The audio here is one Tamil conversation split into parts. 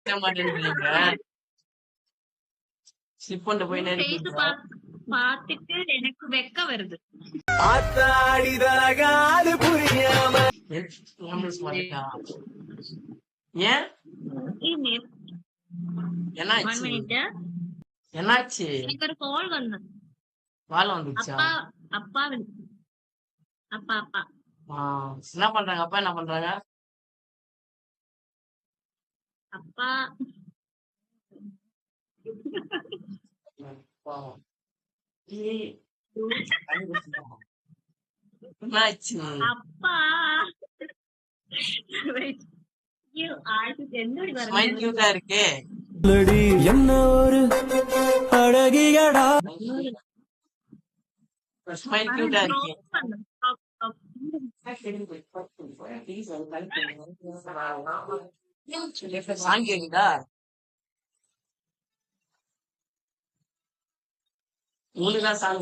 மாட்டேன்றீங்க. ஸ்லிப் பண்ணிட்டு போயினே இருக்கீங்க. பாத்துட்டு எனக்கு வெக்க வருது. ஏன் என்னாச்சு? என்னாச்சு? எனக்கு ஒரு கால் வந்து வாழ வந்துச்சா? அப்பா அப்பா அப்பா என்ன பண்றாங்க? அப்பா என்ன பண்றாங்க? அப்பா என்னாச்சு? அப்பா ஸ்மைல் கியூட்டா இருக்கே. என்ன ஒரு அழகியடா. ஸ்மைல் கியூட்டா இருக்கே. சாங் கேக்குதா? உங்களுக்குதான் சாங்.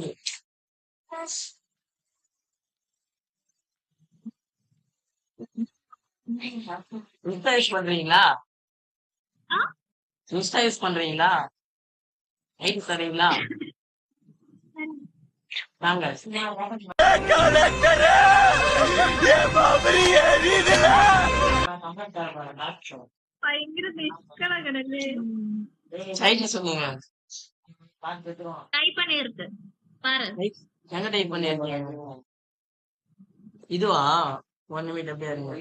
இன்ஸ்டா யூஸ் பண்றீங்களா? இன்ஸ்டா யூஸ் பண்றீங்களா? ஐடி தரீங்களா? வாங்க. ஐடி சொன்னீங்க. டைப் பண்ணிருக்கு பாரு. எங்க டைப் பண்ணிருக்கீங்க? இதுவா? 1 நிமிடம் அப்படியே இருங்க.